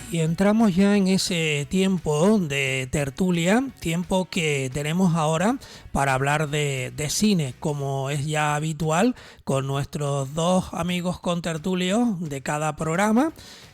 Y entramos ya en ese tiempo de tertulia, tiempo que tenemos ahora para hablar de cine, como es ya habitual, con nuestros dos amigos contertulios de cada programa.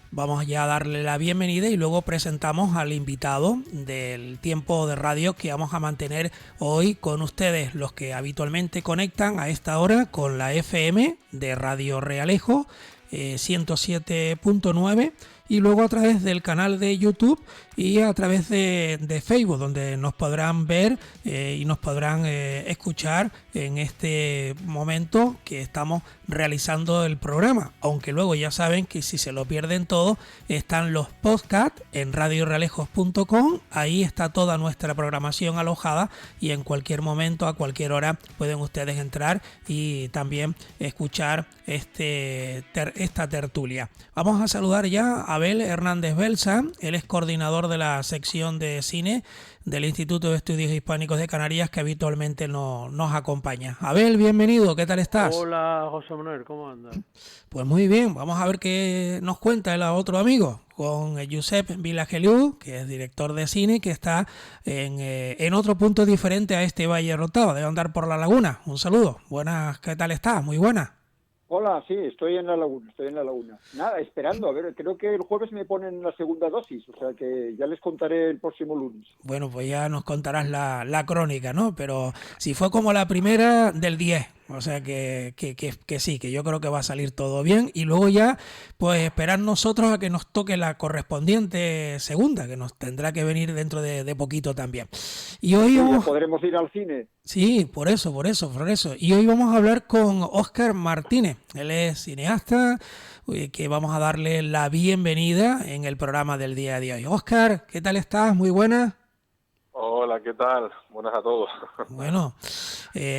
Vamos ya a darle la bienvenida y luego presentamos al invitado del tiempo de radio que vamos a mantener hoy con ustedes, los que habitualmente conectan a esta hora con la FM de Radio Realejo 107.9 y luego a través del canal de YouTube y a través de Facebook, donde nos podrán ver y nos podrán escuchar en este momento que estamos realizando el programa. Aunque luego ya saben que si se lo pierden todo, están los podcasts en radiorealejos.com. Ahí está toda nuestra programación alojada y en cualquier momento, a cualquier hora, pueden ustedes entrar y también escuchar esta tertulia. Vamos a saludar ya a Abel Hernández Belsa. Él es coordinador de la sección de cine del Instituto de Estudios Hispánicos de Canarias, que habitualmente nos acompaña. Abel, bienvenido, ¿qué tal estás? Hola, José Manuel, ¿cómo andas? Pues muy bien, vamos a ver qué nos cuenta el otro amigo, con Josep Vilageliu, que es director de cine, que está en otro punto diferente a este Valle Rotado, debe andar por la laguna. Un saludo, buenas, ¿qué tal estás? Muy buena. Hola, sí, estoy en la laguna. Nada, esperando, a ver, creo que el jueves me ponen la segunda dosis, o sea que ya les contaré el próximo lunes. Bueno, pues ya nos contarás la crónica, ¿no? Pero si fue como la primera del 10, o sea que sí, que yo creo que va a salir todo bien. Y luego ya, pues esperar nosotros a que nos toque la correspondiente segunda, que nos tendrá que venir dentro de poquito también. Y hoy Sí, ya vamos... podremos ir al cine. Sí, por eso. Y hoy vamos a hablar con Óscar Martínez. Él es cineasta, que vamos a darle la bienvenida en el programa del día de hoy. Óscar, ¿qué tal estás? Muy buena. Hola, ¿qué tal? Buenas a todos. Bueno,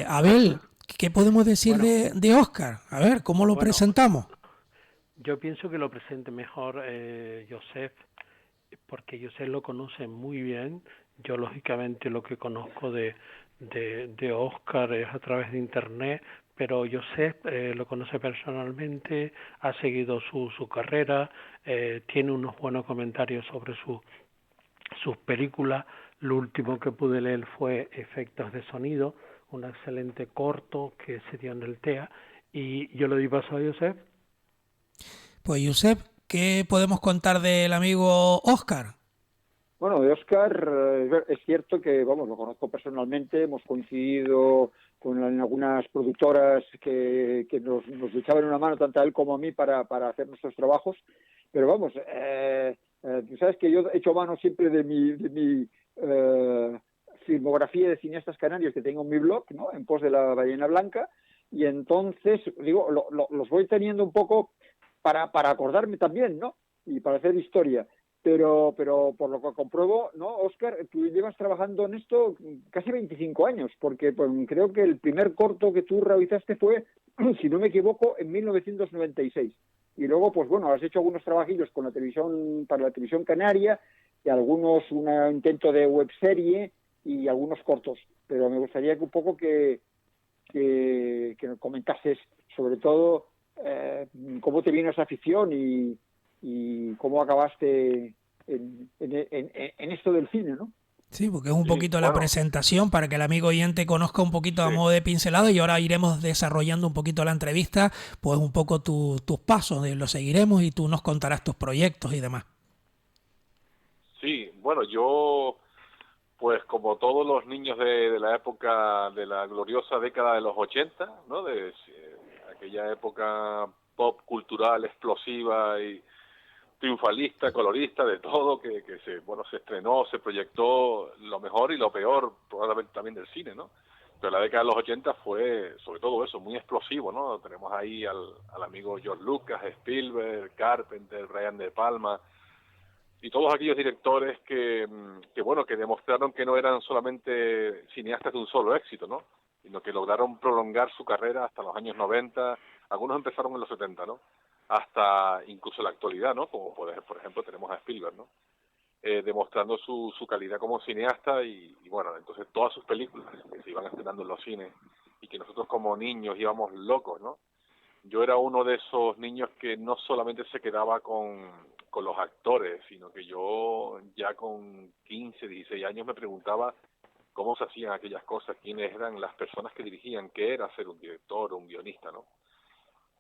Abel, ¿qué podemos decir Bueno, de Óscar? A ver, ¿cómo lo bueno, presentamos? yo pienso que lo presente mejor Josep, porque Josep lo conoce muy bien. Yo, lógicamente, lo que conozco de Óscar es a través de Internet, pero Josep lo conoce personalmente, ha seguido su carrera, tiene unos buenos comentarios sobre sus películas. Lo último que pude leer fue Efectos de Sonido, un excelente corto que se dio en el TEA, y yo le di paso a Josep. Pues Josep, ¿qué podemos contar del amigo Óscar? Bueno, de Óscar, es cierto que, vamos, lo conozco personalmente, hemos coincidido en algunas productoras que nos echaban una mano tanto a él como a mí para hacer nuestros trabajos, pero vamos, tú sabes que yo he hecho mano siempre de mi filmografía de cineastas canarios que tengo en mi blog, ¿no?, en pos de la Ballena Blanca, y entonces, digo, los voy teniendo un poco para acordarme también, ¿no?, y para hacer historia. Pero por lo que compruebo, ¿no, Óscar? Tú llevas trabajando en esto casi 25 años, porque pues, creo que el primer corto que tú realizaste fue, si no me equivoco, en 1996. Y luego, pues bueno, has hecho algunos trabajillos con la televisión, para la televisión canaria, y algunos, un intento de webserie y algunos cortos. Pero me gustaría que un poco que nos comentases, sobre todo, cómo te vino esa afición y cómo acabaste en esto del cine, ¿no? Sí, porque es un Sí, poquito la bueno, presentación para que el amigo oyente conozca un poquito a sí, modo de pincelado y ahora iremos desarrollando un poquito la entrevista, pues un poco tus pasos, lo seguiremos y tú nos contarás tus proyectos y demás. sí. Bueno, yo, pues como todos los niños de la época, de la gloriosa década de los 80, ¿no? De aquella época pop cultural explosiva y triunfalista, colorista, de todo, que se estrenó, se proyectó lo mejor y lo peor, probablemente también del cine, ¿no? Pero la década de los 80 fue, sobre todo eso, muy explosivo, ¿no? Tenemos ahí al amigo George Lucas, Spielberg, Carpenter, Brian De Palma, y todos aquellos directores que demostraron que no eran solamente cineastas de un solo éxito, ¿no? Sino que lograron prolongar su carrera hasta los años 90, algunos empezaron en los 70, ¿no? Hasta incluso la actualidad, ¿no? Como por ejemplo tenemos a Spielberg, ¿no? Demostrando su calidad como cineasta y bueno, entonces todas sus películas que se iban estrenando en los cines y que nosotros como niños íbamos locos, ¿no? Yo era uno de esos niños que no solamente se quedaba con con los actores, sino que yo ya con 15, 16 años me preguntaba cómo se hacían aquellas cosas, quiénes eran las personas que dirigían, qué era ser un director o un guionista, ¿no?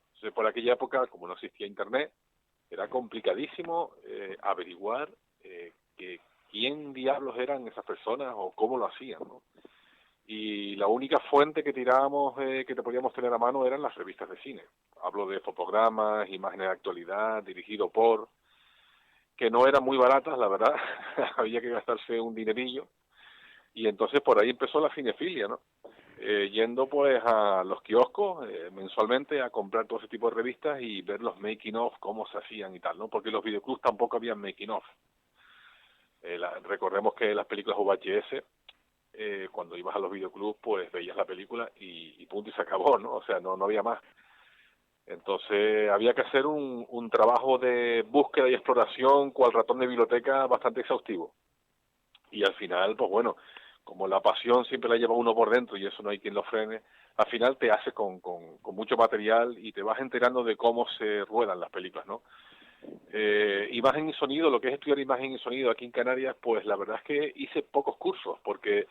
Entonces, por aquella época, como no existía internet, era complicadísimo averiguar que quién diablos eran esas personas o cómo lo hacían, ¿no? Y la única fuente que tirábamos, que te podíamos tener a mano, eran las revistas de cine. Hablo de fotogramas, imágenes de actualidad, dirigido por, que no eran muy baratas, la verdad, había que gastarse un dinerillo, y entonces por ahí empezó la cinefilia, ¿no? Yendo pues a los kioscos mensualmente a comprar todo ese tipo de revistas y ver los making of, cómo se hacían y tal, ¿no? Porque los videoclubs tampoco habían making of. Recordemos que las películas VHS, cuando ibas a los videoclubs, pues veías la película y punto y se acabó, ¿no? O sea, no había más. Entonces había que hacer un trabajo de búsqueda y exploración cual ratón de biblioteca bastante exhaustivo. Y al final, pues bueno, como la pasión siempre la lleva uno por dentro y eso no hay quien lo frene, al final te hace con mucho material y te vas enterando de cómo se ruedan las películas, ¿no? Imagen y sonido, lo que es estudiar imagen y sonido aquí en Canarias, pues la verdad es que hice pocos cursos, porque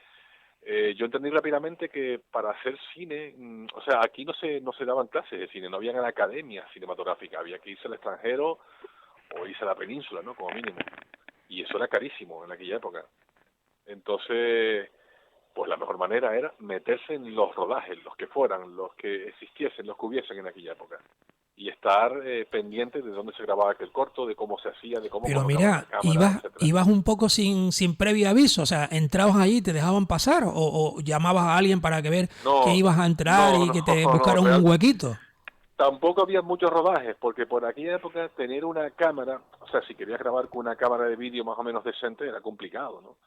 yo entendí rápidamente que para hacer cine, o sea, aquí no se daban clases de cine, no había una academia cinematográfica, había que irse al extranjero o irse a la península, ¿no? Como mínimo. Y eso era carísimo en aquella época. Entonces, pues la mejor manera era meterse en los rodajes, los que fueran, los que existiesen, los que hubiesen en aquella época. Y estar pendiente de dónde se grababa aquel corto, de cómo se hacía, de cómo Pero colocaban la mira, cámara, etcétera. ibas un poco sin previo aviso, o sea, entrabas allí y te dejaban pasar o llamabas a alguien para que ver que No, ibas a entrar no, y no, que te no, buscaran un huequito. tampoco había muchos rodajes, porque por aquella época tener una cámara, o sea, si querías grabar con una cámara de vídeo más o menos decente era complicado, ¿no?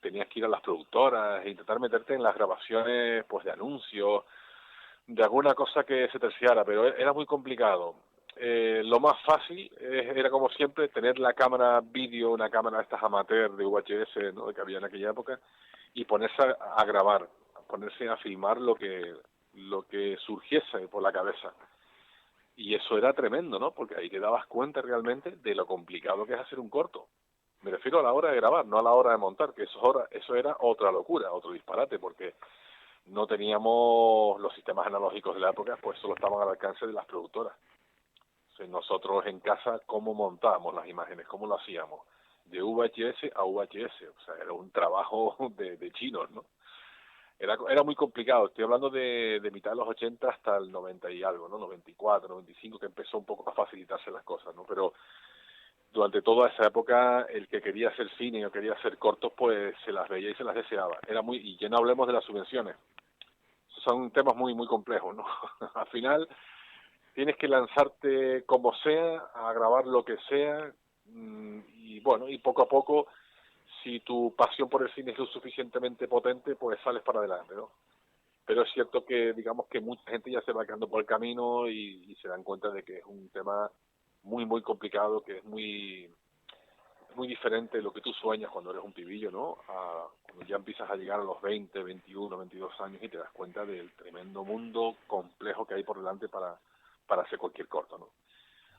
Tenías que ir a las productoras e intentar meterte en las grabaciones, pues, de anuncios, de alguna cosa que se terciara, pero era muy complicado. Lo más fácil era, como siempre, tener la cámara vídeo, una cámara de estas amateur de VHS, ¿no?, que había en aquella época, y ponerse a grabar, ponerse a filmar lo que surgiese por la cabeza. Y eso era tremendo, ¿no? Porque ahí te dabas cuenta realmente de lo complicado que es hacer un corto. Me refiero a la hora de grabar, no a la hora de montar, que eso era otra locura, otro disparate, porque no teníamos los sistemas analógicos de la época, pues solo estaban al alcance de las productoras. O sea, nosotros en casa, ¿cómo montábamos las imágenes? ¿Cómo lo hacíamos? De VHS a VHS, o sea, era un trabajo de chinos, ¿no? Era muy complicado. Estoy hablando de mitad de los 80 hasta el 90 y algo, ¿no? 94, 95, que empezó un poco a facilitarse las cosas, ¿no? Pero durante toda esa época, el que quería hacer cine o quería hacer cortos, pues se las veía y se las deseaba. Y ya no hablemos de las subvenciones. Son temas muy, muy complejos, ¿no? Al final, tienes que lanzarte como sea, a grabar lo que sea, y bueno, y poco a poco, si tu pasión por el cine es lo suficientemente potente, pues sales para adelante, ¿no? Pero es cierto que, digamos, que mucha gente ya se va quedando por el camino y se dan cuenta de que es un tema muy, muy complicado, que es muy diferente de lo que tú sueñas cuando eres un pibillo, ¿no? Cuando ya empiezas a llegar a los 20, 21, 22 años y te das cuenta del tremendo mundo complejo que hay por delante para hacer cualquier corto, ¿no?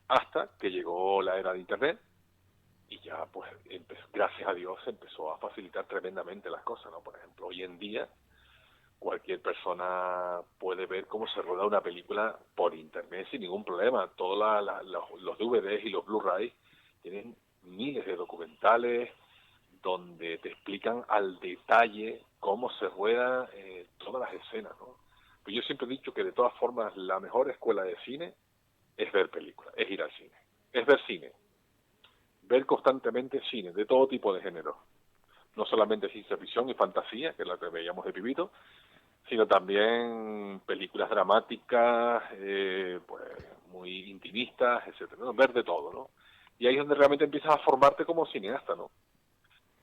Hasta que llegó la era de Internet y ya, pues, gracias a Dios, empezó a facilitar tremendamente las cosas, ¿no? Por ejemplo, hoy en día cualquier persona puede ver cómo se rueda una película por Internet sin ningún problema. Todos los DVDs y los Blu-ray tienen miles de documentales donde te explican al detalle cómo se rueda todas las escenas, ¿no? Pues yo siempre he dicho que de todas formas la mejor escuela de cine es ver películas, es ir al cine, es ver cine, ver constantemente cine de todo tipo de género, no solamente ciencia ficción y fantasía, que es la que veíamos de pibito, sino también películas dramáticas, pues muy intimistas, etcétera, ¿no? Ver de todo, ¿no? Y ahí es donde realmente empiezas a formarte como cineasta, ¿no?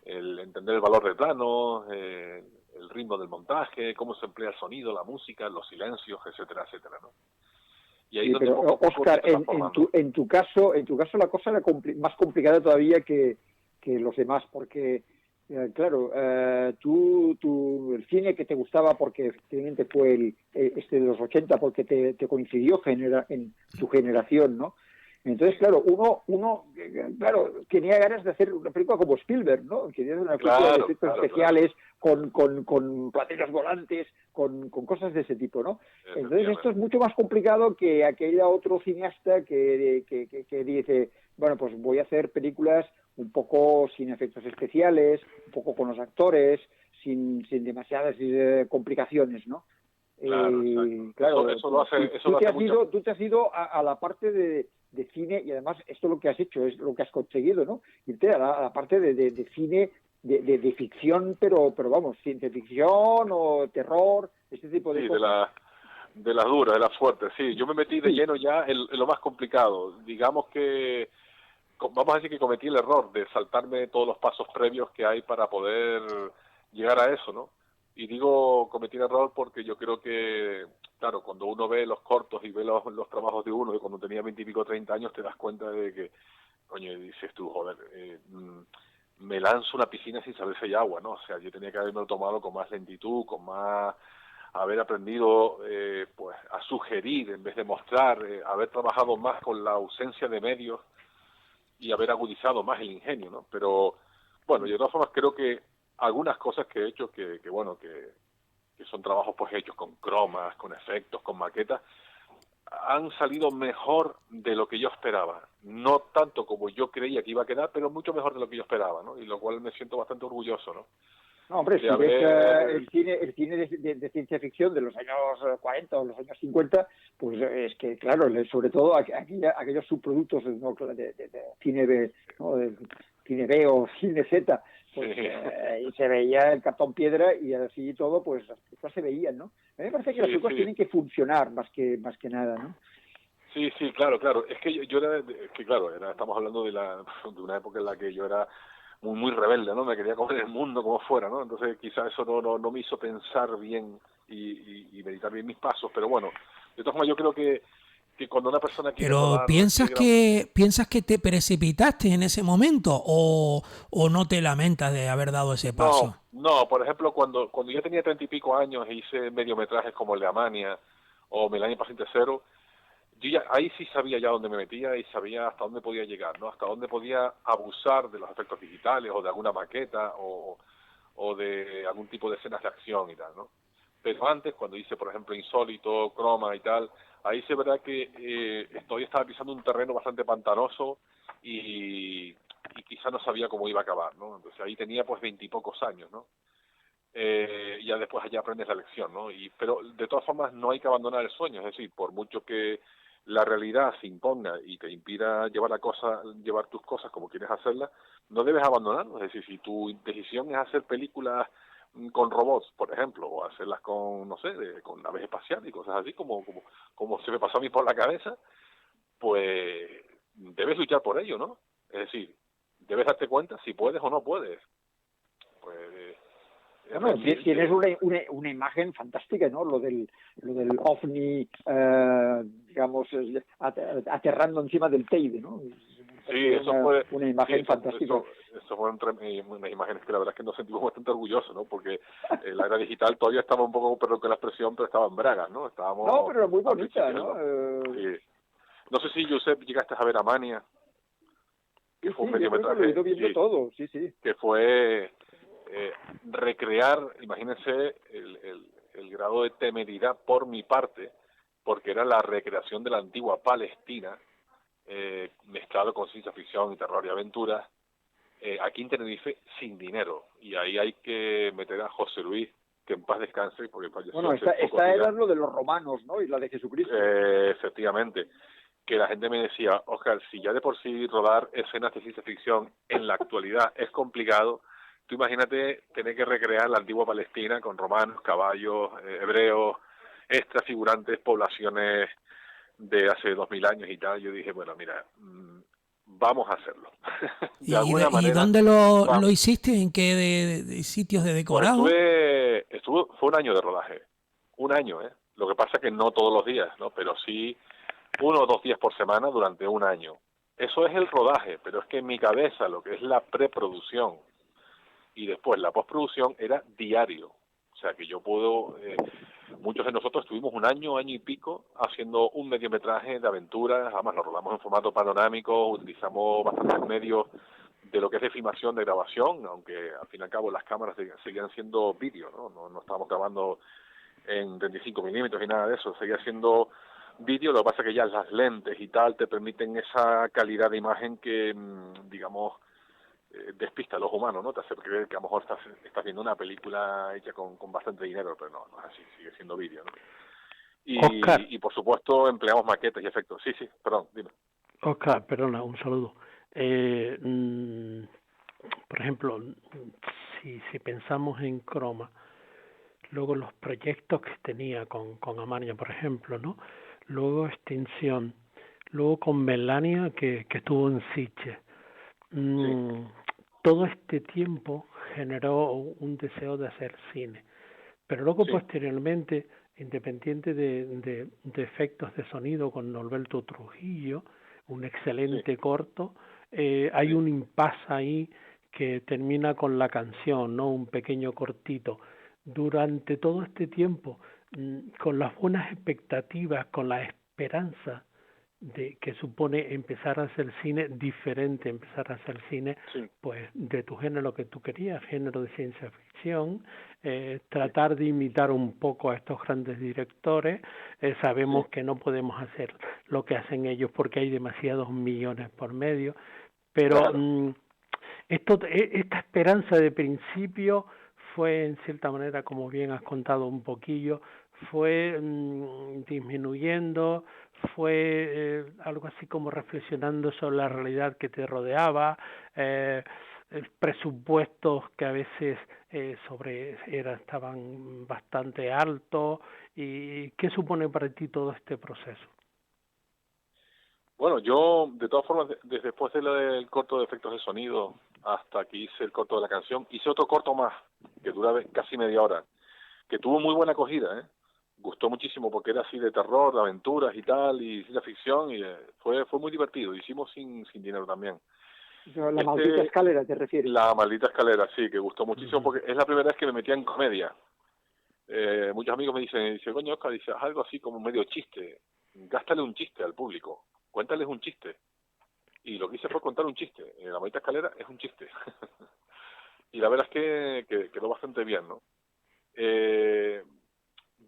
El entender el valor del plano, el ritmo del montaje, cómo se emplea el sonido, la música, los silencios, etcétera, etcétera, ¿no? Y ahí Sí, es donde pero poco a poco Óscar, te vas formando. en tu caso la cosa era más complicada todavía que los demás, porque claro, el cine que te gustaba, porque efectivamente fue este de los 80, porque te coincidió en tu generación, ¿no? Entonces, claro, claro, tenía ganas de hacer una película como Spielberg, ¿no? Quería hacer una película de efectos especiales, con platillos volantes, con cosas de ese tipo, ¿no? Entonces esto es mucho más complicado que aquella otro cineasta que dice, bueno, pues voy a hacer películas un poco sin efectos especiales, un poco con los actores, sin demasiadas complicaciones, ¿no? Claro, eso lo hace, tú te has ido a la parte de cine, y además esto lo que has hecho es lo que has conseguido, ¿no? Irte a la parte de cine de ficción, pero vamos, ciencia ficción o terror, este tipo de cosas. De las duras, de las fuertes, sí. Yo me metí de lleno ya en lo más complicado. Digamos que, vamos a decir que cometí el error de saltarme todos los pasos previos que hay para poder llegar a eso, ¿no? Y digo cometí el error porque yo creo que, claro, cuando uno ve los cortos y ve los trabajos de uno, de cuando tenía 20 y pico, 30 años, te das cuenta de que, coño, dices tú, joder, me lanzo a una piscina sin saber si hay agua, ¿no? O sea, yo tenía que haberme tomado con más lentitud, con más, haber aprendido pues a sugerir en vez de mostrar, haber trabajado más con la ausencia de medios y haber agudizado más el ingenio, ¿no? Pero, bueno, yo de todas formas creo que algunas cosas que he hecho que son trabajos pues hechos con cromas, con efectos, con maquetas, han salido mejor de lo que yo esperaba. No tanto como yo creía que iba a quedar, pero mucho mejor de lo que yo esperaba, ¿no? Y lo cual me siento bastante orgulloso, ¿no? No, hombre, si ves el cine de ciencia ficción de los años 40 o los años 50, pues es que, claro, sobre todo aquellos subproductos, ¿no?, de cine B, ¿no?, de cine B o cine Z, pues y se veía el cartón piedra y así todo, pues las películas se veían, ¿no? A mí me parece que las películas tienen que funcionar más que nada, ¿no? Sí, claro. Es que yo era, estamos hablando de una época en la que yo era muy rebelde, ¿no? Me quería comer el mundo como fuera, ¿no? Entonces quizás eso no me hizo pensar bien y meditar bien mis pasos, pero bueno, de todas formas yo creo que cuando una persona quiere Pero piensas que te precipitaste en ese momento o no te lamentas de haber dado ese paso. No, por ejemplo, cuando yo tenía 30 y pico años e hice mediometrajes como el de Amania o Melania Paciente Cero, yo ahí sí sabía ya dónde me metía y sabía hasta dónde podía llegar, ¿no? Hasta dónde podía abusar de los efectos digitales o de alguna maqueta o de algún tipo de escenas de acción y tal, ¿no? Pero antes, cuando hice, por ejemplo, Insólito, Croma y tal, ahí sí es verdad que estaba pisando un terreno bastante pantanoso y quizá no sabía cómo iba a acabar, ¿no? Entonces ahí tenía pues 20 y pocos años, ¿no? Ya después allá aprendes la lección, ¿no? Pero de todas formas no hay que abandonar el sueño, es decir, por mucho que la realidad se imponga y te impida llevar tus cosas como quieres hacerlas, no debes abandonarlo. Es decir, si tu decisión es hacer películas con robots, por ejemplo, o hacerlas con, no sé, con naves espaciales y cosas así, como se me pasó a mí por la cabeza, pues debes luchar por ello, ¿no? Es decir, debes darte cuenta si puedes o no puedes. Pues bueno, tienes una imagen fantástica, ¿no? Lo del ovni, digamos, aterrando encima del Teide, ¿no? Sí, eso fue una imagen fantástica. Eso fueron unas imágenes que la verdad es que nos sentimos bastante orgullosos, ¿no? Porque la era digital todavía estaba un poco, perdón que la expresión, pero estaba en bragas, ¿no? No, pero era muy bonita, ¿no? Sí. No sé si, Josep, llegaste a ver Amania, que fue un mediometraje. Lo he ido viendo todo, sí. Que fue recrear, imagínense el grado de temeridad por mi parte, porque era la recreación de la antigua Palestina, mezclado con ciencia ficción y terror y aventura, aquí en Tenerife sin dinero. Y ahí hay que meter a José Luis, que en paz descanse, porque falleció. Bueno, esta era lo de los romanos, ¿no? Y la de Jesucristo. Efectivamente. Que la gente me decía, Oscar, si ya de por sí rodar escenas de ciencia ficción en la actualidad es complicado, tú imagínate tener que recrear la antigua Palestina con romanos, caballos, hebreos, extras figurantes, poblaciones de hace 2000 años y tal. Yo dije, bueno, mira, vamos a hacerlo. ¿Y dónde lo hiciste? ¿En qué de sitios de decorado? Pues fue un año de rodaje. Un año, ¿eh? Lo que pasa es que no todos los días, ¿no? Pero sí 1 o 2 días por semana durante un año. Eso es el rodaje, pero es que en mi cabeza lo que es la preproducción y después la postproducción era diario. O sea que yo puedo muchos de nosotros estuvimos un año y pico haciendo un mediometraje de aventuras, además lo rodamos en formato panorámico, utilizamos bastantes medios de lo que es de filmación, de grabación, aunque al fin y al cabo las cámaras seguían siendo vídeo, no estábamos grabando en 35 milímetros y nada de eso, seguía siendo vídeo. Lo que pasa es que ya las lentes y tal te permiten esa calidad de imagen que, digamos, despista a los humanos, ¿no? Te hace creer que a lo mejor estás viendo una película hecha con bastante dinero, pero no es así, sigue siendo vídeo, ¿no? Oscar, Y por supuesto empleamos maquetas y efectos. Sí, perdón, dime. Oscar, perdona, un saludo. Por ejemplo, si pensamos en Croma, luego los proyectos que tenía con Amalia, por ejemplo, ¿no? Luego Extinción, luego con Melania que estuvo en Sitges. Todo este tiempo generó un deseo de hacer cine, pero luego posteriormente, independiente de efectos de sonido con Norberto Trujillo, un excelente corto, hay un impasse ahí que termina con la canción, ¿no? Un pequeño cortito. Durante todo este tiempo, con las buenas expectativas, con la esperanza de que supone empezar a hacer cine diferente, empezar a hacer cine pues de tu género que tú querías, género de ciencia ficción, tratar de imitar un poco a estos grandes directores. Sabemos que no podemos hacer lo que hacen ellos porque hay demasiados millones por medio, pero esta esperanza de principio fue en cierta manera, como bien has contado un poquillo, fue disminuyendo, fue algo así como reflexionando sobre la realidad que te rodeaba, presupuestos que a veces estaban bastante altos. ¿Y qué supone para ti todo este proceso? Bueno, yo, de todas formas, desde después del corto de efectos de sonido hasta que hice el corto de la canción, hice otro corto más, que dura casi media hora, que tuvo muy buena acogida, Gustó muchísimo porque era así de terror, de aventuras y tal, y ciencia ficción, y fue muy divertido. Hicimos sin dinero también. La maldita escalera, ¿te refieres? La maldita escalera, sí, que gustó muchísimo porque es la primera vez que me metía en comedia. Muchos amigos me dicen, coño, Oscar, dice, haz algo así como medio chiste, gástale un chiste al público, cuéntales un chiste. Y lo que hice fue contar un chiste. La maldita escalera es un chiste. Y la verdad es que quedó bastante bien, ¿no?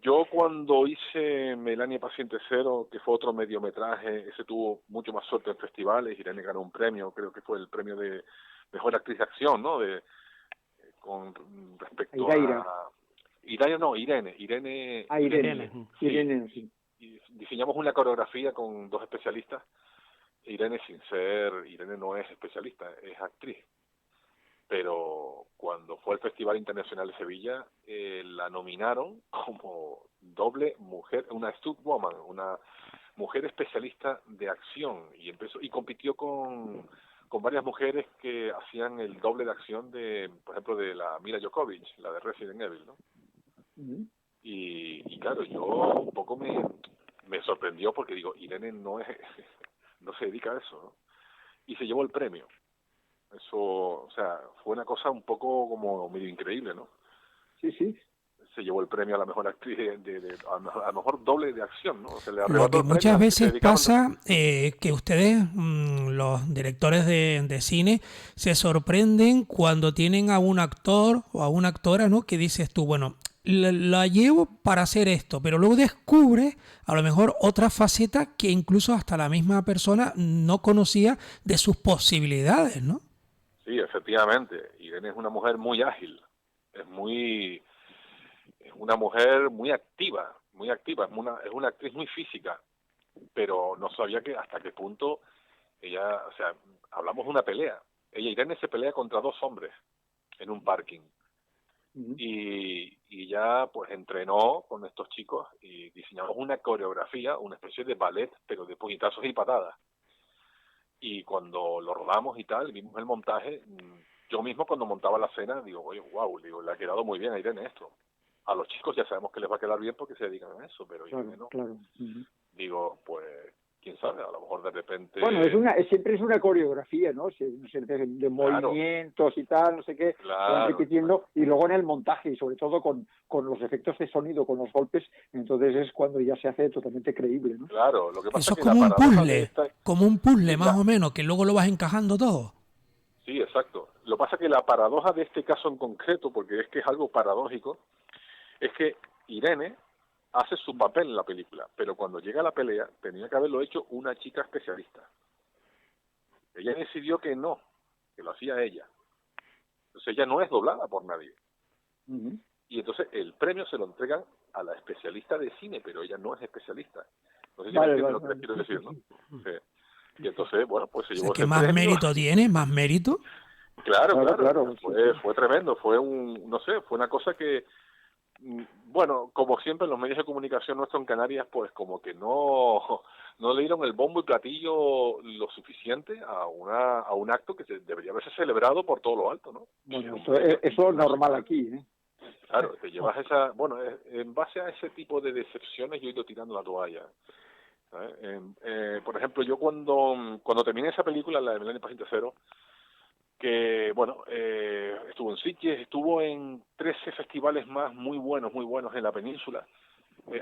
Yo cuando hice Melania Paciente Cero, que fue otro mediometraje, ese tuvo mucho más suerte en festivales. Irene ganó un premio, creo que fue el premio de Mejor Actriz de Acción, ¿no? Con respecto a... Irene. Irene. Sí. Y diseñamos una coreografía con dos especialistas. Irene no es especialista, es actriz. Pero cuando fue al Festival Internacional de Sevilla, la nominaron como doble mujer, una stuntwoman, una mujer especialista de acción, y compitió con varias mujeres que hacían el doble de acción de, por ejemplo, de la Mila Jovovich, la de Resident Evil, ¿no? Y claro, yo un poco me sorprendió porque digo, Irene no se dedica a eso, ¿no? Y se llevó el premio. Eso, o sea, fue una cosa un poco como medio increíble, ¿no? Sí. Se llevó el premio a la mejor actriz, a lo mejor doble de acción, ¿no? Se le Lo que muchas veces pasa, que ustedes, los directores de cine, se sorprenden cuando tienen a un actor o a una actora, ¿no? Que dices tú, bueno, la llevo para hacer esto, pero luego descubre a lo mejor otra faceta que incluso hasta la misma persona no conocía de sus posibilidades, ¿no? Sí, efectivamente. Irene es una mujer muy ágil, es una mujer muy activa, es una actriz muy física, pero no sabía que hasta qué punto ella, o sea, hablamos de una pelea. Irene se pelea contra dos hombres en un parking. Y ya pues entrenó con estos chicos y diseñamos una coreografía, una especie de ballet, pero de puñetazos y patadas. Y cuando lo rodamos y tal, vimos el montaje, yo mismo cuando montaba la escena, digo, oye, wow, le ha quedado muy bien a Irene esto. A los chicos ya sabemos que les va a quedar bien porque se dedican a eso, pero Irene no. Claro. Digo, pues quién sabe, a lo mejor de repente... Bueno, siempre es una coreografía, ¿no? De Claro. movimientos y tal, no sé qué, Claro, se van repitiendo, y luego en el montaje, y sobre todo con los efectos de sonido, con los golpes, entonces es cuando ya se hace totalmente creíble, ¿no? Claro, lo que pasa Eso es es que la paradoja de esta... como un puzzle Sí, más o menos, que luego lo vas encajando todo. sí, exacto. Lo que pasa es que la paradoja de este caso en concreto, porque es que es algo paradójico, es que Irene hace su papel en la película, pero cuando llega a la pelea tenía que haberlo hecho una chica especialista. Ella decidió que no, que lo hacía ella. Entonces ella no es doblada por nadie. Uh-huh. Y entonces el premio se lo entregan a la especialista de cine, pero ella no es especialista. No sé si me entienden lo que les quiero decir, ¿no? Sí. Y entonces, bueno, pues se O sea, llevó que ese más premio. mérito tiene, más mérito. Claro. Sí. Fue tremendo, fue una cosa que, bueno, como siempre en los medios de comunicación nuestros en Canarias, pues como que no le dieron el bombo y platillo lo suficiente a un acto que debería haberse celebrado por todo lo alto, ¿no? Bueno, eso es normal aquí, ¿eh? Claro, te llevas en base a ese tipo de decepciones yo he ido tirando la toalla. Por ejemplo, yo cuando terminé esa película, la de Melania Paciente Cero, que bueno, estuvo en Sitges, estuvo en 13 festivales más muy buenos en la península,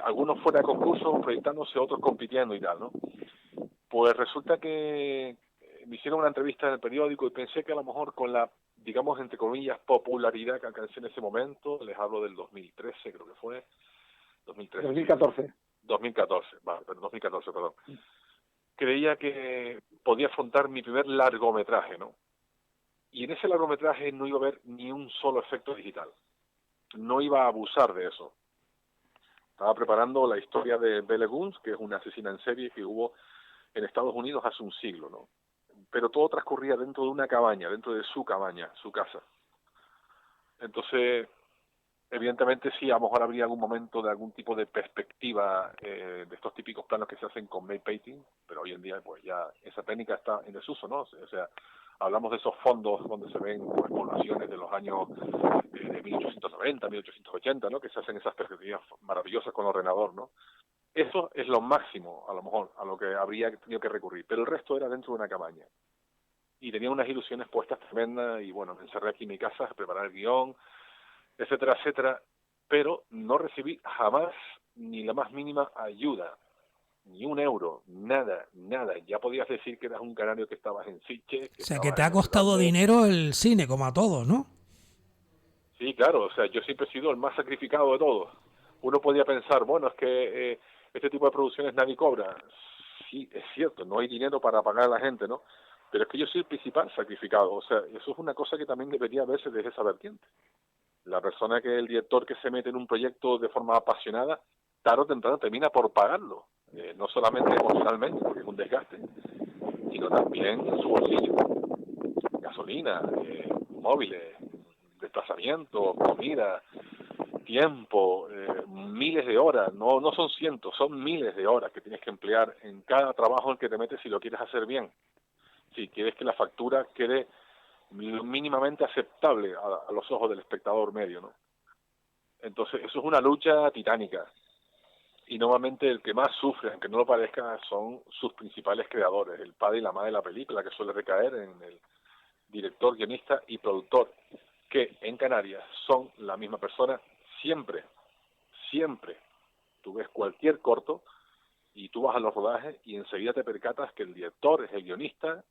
algunos fuera de concurso, proyectándose, otros compitiendo y tal, ¿no? Pues resulta que me hicieron una entrevista en el periódico y pensé que a lo mejor con la, digamos, entre comillas, popularidad que alcancé en ese momento, les hablo del 2013, creo que fue, 2014. 2014, perdón. Creía que podía afrontar mi primer largometraje, ¿no? Y en ese largometraje no iba a haber ni un solo efecto digital. No iba a abusar de eso. Estaba preparando la historia de Belle Guns, que es una asesina en serie que hubo en Estados Unidos hace un siglo, ¿no? Pero todo transcurría dentro de una cabaña, dentro de su cabaña, su casa. Entonces, evidentemente sí, a lo mejor habría algún momento de algún tipo de perspectiva de estos típicos planos que se hacen con matte painting, pero hoy en día pues ya esa técnica está en desuso, ¿no? O sea, hablamos de esos fondos donde se ven pues, poblaciones de los años de 1890, 1880, ¿no? Que se hacen esas perspectivas maravillosas con ordenador, ¿no? Eso es lo máximo, a lo mejor, a lo que habría tenido que recurrir, pero el resto era dentro de una cabaña. Y tenía unas ilusiones puestas tremendas y bueno, me encerré aquí en mi casa a preparar el guión, etcétera, pero no recibí jamás ni la más mínima ayuda, ni un euro, nada. Ya podías decir que eras un canario que estabas en Sitges, O sea, que te ha no sé costado dónde. dinero el cine, como a todos, ¿no? Sí, claro, o sea, yo siempre he sido el más sacrificado de todos. Uno podía pensar, bueno, es que este tipo de producciones nadie cobra. Sí, es cierto, no hay dinero para pagar a la gente, ¿no? Pero es que yo soy el principal sacrificado, o sea, eso es una cosa que también debería verse desde esa vertiente. La persona el director que se mete en un proyecto de forma apasionada, tarde o temprano termina por pagarlo, no solamente emocionalmente, porque es un desgaste, sino también en su bolsillo. Gasolina, móviles, desplazamiento, comida, tiempo, miles de horas, no son cientos, son miles de horas que tienes que emplear en cada trabajo en el que te metes si lo quieres hacer bien. Si quieres que la factura quede mínimamente aceptable a los ojos del espectador medio, ¿no? Entonces, eso es una lucha titánica. Y normalmente el que más sufre, aunque no lo parezca, son sus principales creadores, el padre y la madre de la película, que suele recaer en el director, guionista y productor, que en Canarias son la misma persona siempre. Tú ves cualquier corto y tú vas a los rodajes y enseguida te percatas que el director es el guionista,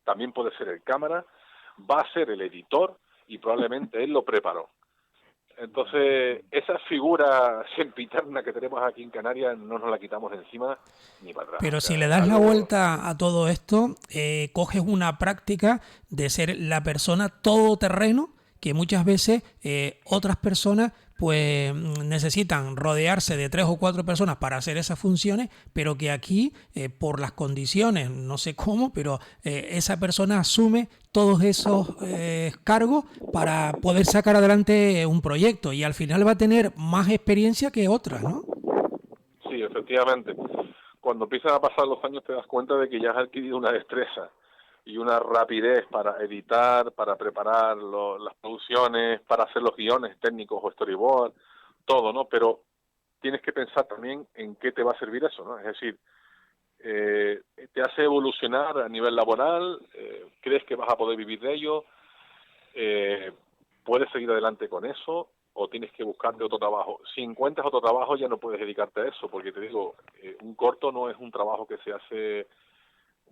también puede ser el cámara, va a ser el editor y probablemente él lo preparó. Entonces, esa figura sempiterna que tenemos aquí en Canarias no nos la quitamos encima ni para atrás. Pero O sea, si le das la vuelta a todo esto, coges una práctica de ser la persona todoterreno que muchas veces otras personas pues necesitan rodearse de 3 o 4 personas para hacer esas funciones, pero que aquí por las condiciones, no sé cómo, pero esa persona asume todos esos cargos para poder sacar adelante un proyecto y al final va a tener más experiencia que otras, ¿no? Sí, efectivamente. Cuando empiezan a pasar los años te das cuenta de que ya has adquirido una destreza y una rapidez para editar, para preparar las producciones, para hacer los guiones técnicos o storyboard, todo, ¿no? Pero tienes que pensar también en qué te va a servir eso, ¿no? Es decir, te hace evolucionar a nivel laboral, crees que vas a poder vivir de ello, puedes seguir adelante con eso o tienes que buscarte otro trabajo. Si encuentras otro trabajo ya no puedes dedicarte a eso, porque te digo, un corto no es un trabajo que se hace,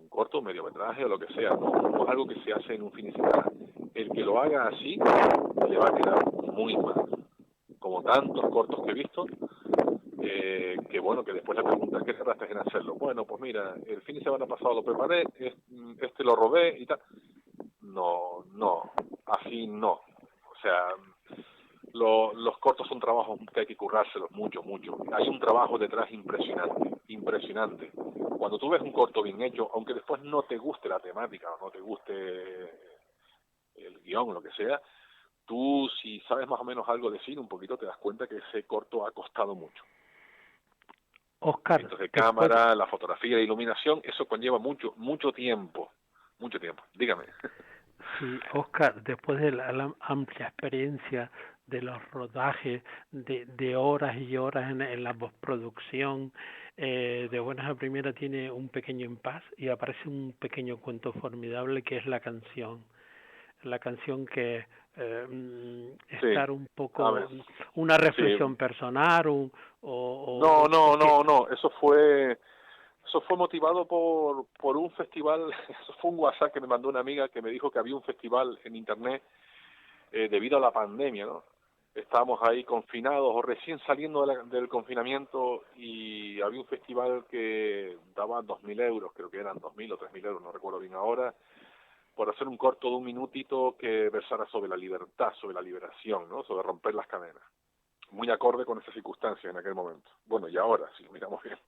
un corto, un mediometraje o lo que sea, no es algo que se hace en un fin de semana. El que lo haga así le va a quedar muy mal, como tantos cortos que he visto, que bueno, que después la pregunta es ¿qué tardaste en hacerlo? Bueno, pues mira, el fin de semana pasado lo preparé, este lo robé y tal. No, así no. O sea, los cortos son trabajos que hay que currárselos mucho. Hay un trabajo detrás impresionante. Cuando tú ves un corto bien hecho, aunque después no te guste la temática o no te guste el guión, lo que sea, tú si sabes más o menos algo de cine un poquito te das cuenta que ese corto ha costado mucho. Óscar, Entonces, cámara, la fotografía, la iluminación, eso conlleva mucho tiempo. Dígame. sí, Óscar, después de la amplia experiencia de los rodajes, de horas y horas en la postproducción, de buenas a primeras tiene un pequeño impasse y aparece un pequeño cuento formidable que es la canción. La canción que estar un poco, una reflexión personal No, eso fue motivado por un festival. Eso fue un WhatsApp que me mandó una amiga que me dijo que había un festival en internet debido a la pandemia, ¿no? Estábamos ahí confinados o recién saliendo del confinamiento y había un festival que daba 2.000 euros, creo que eran 2.000 o 3.000 euros, no recuerdo bien ahora, por hacer un corto de un minutito que versara sobre la libertad, sobre la liberación, ¿no? Sobre romper las cadenas. Muy acorde con esas circunstancias en aquel momento. Bueno, y ahora, si lo miramos bien.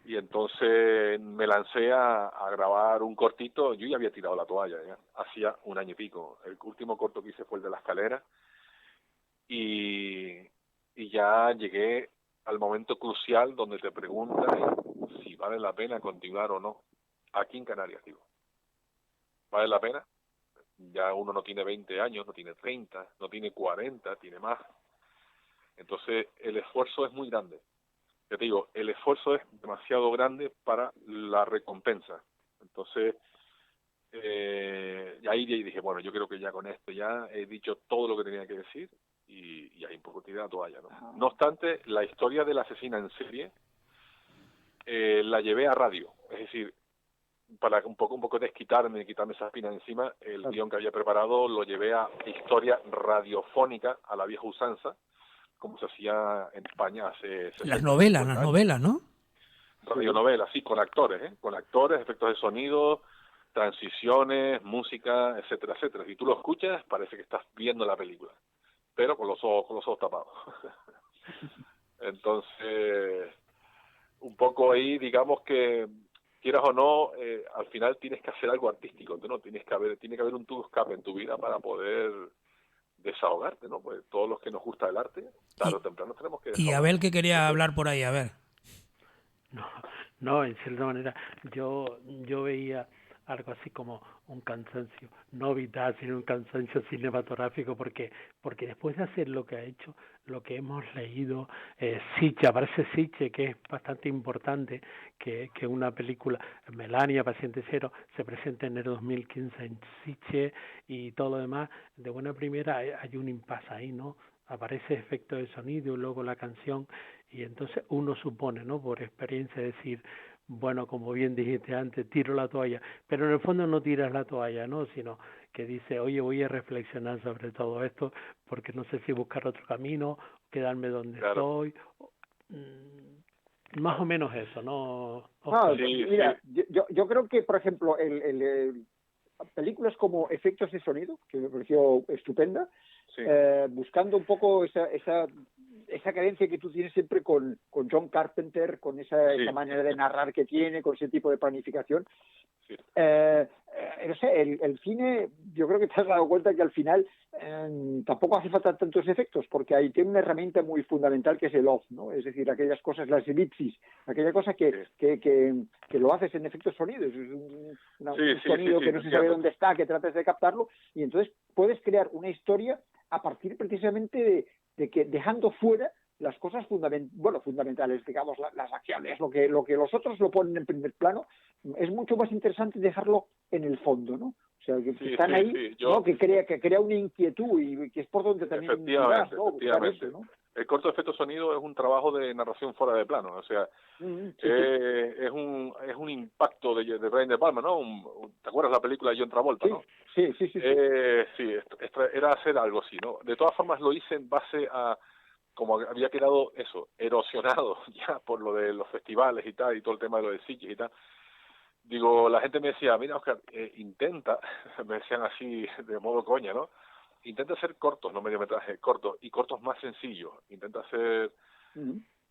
Y entonces me lancé a grabar un cortito. Yo ya había tirado la toalla, ya hacía 1 año y pico. El último corto que hice fue el de la escalera. Y ya llegué al momento crucial donde te preguntan si vale la pena continuar o no. Aquí en Canarias, digo. ¿Vale la pena? Ya uno no tiene 20 años, no tiene 30, no tiene 40, tiene más. Entonces el esfuerzo es muy grande. Yo te digo, el esfuerzo es demasiado grande para la recompensa. Entonces, ahí dije, bueno, yo creo que ya con esto ya he dicho todo lo que tenía que decir y ahí un poco tiré la toalla, ¿no? No obstante, la historia del asesino en serie la llevé a radio. Es decir, para un poco quitarme esa espina encima, el guión que había preparado lo llevé a historia radiofónica, a la vieja usanza, como se hacía en España hace 60, las novelas, ¿no? Radionovelas, sí, con actores, efectos de sonido, transiciones, música, etcétera, etcétera. Si tú lo escuchas, parece que estás viendo la película, pero con los ojos tapados. Entonces, un poco ahí, digamos que quieras o no, al final tienes que hacer algo artístico, ¿no? Tiene que haber un tubo escape en tu vida para poder desahogarte, ¿no? Pues todos los que nos gusta el arte, tarde o temprano tenemos que desahogar. Y Abel, que quería hablar por ahí, a ver. No, en cierta manera yo veía algo así como un cansancio, no vital, sino un cansancio cinematográfico, porque después de hacer lo que ha hecho, lo que hemos leído, Sitges, aparece Sitges, que es bastante importante, que una película, Melania, Paciente Cero, se presenta en el 2015 en Sitges y todo lo demás, de buena primera hay un impasse ahí, ¿no? Aparece efecto de sonido y luego la canción, y entonces uno supone, ¿no? Por experiencia decir, bueno, como bien dijiste antes, tiro la toalla, pero en el fondo no tiras la toalla, ¿no? Sino que dice, oye, voy a reflexionar sobre todo esto, porque no sé si buscar otro camino, quedarme donde estoy, más o menos eso, ¿no? Sí, mira, sí. Yo creo que, por ejemplo, películas como Efectos de Sonido, que me pareció estupenda, sí. Buscando un poco esa cadencia que tú tienes siempre con John Carpenter, con esa manera de narrar que tiene, con ese tipo de planificación. Sí. No sé, el cine, yo creo que te has dado cuenta que al final tampoco hace falta tantos efectos, porque ahí tiene una herramienta muy fundamental que es el off, ¿no? Es decir, aquellas cosas, las elipsis, aquella cosa que lo haces en efectos sonidos, un sonido que no se sabe dónde está, que tratas de captarlo, y entonces puedes crear una historia a partir precisamente de que dejando fuera las cosas fundamentales, digamos, las acciones, lo que los otros lo ponen en primer plano, es mucho más interesante dejarlo en el fondo, ¿no? O sea, que están ahí, ¿no? Que crea una inquietud y que es por donde también miras, ¿no? Efectivamente. Eso, ¿no? El corto de efecto sonido es un trabajo de narración fuera de plano, o sea, es un impacto de Brian De Palma, ¿no? ¿Te acuerdas la película de John Travolta, no? Sí. Era hacer algo así, ¿no? De todas formas lo hice en base a, como había quedado eso, erosionado ya por lo de los festivales y tal, y todo el tema de lo de Sitges y tal. Digo, la gente me decía, mira, Oscar, intenta, me decían así de modo coña, ¿no? Intenta hacer cortos, no mediometrajes, cortos, y cortos más sencillos. Intenta hacer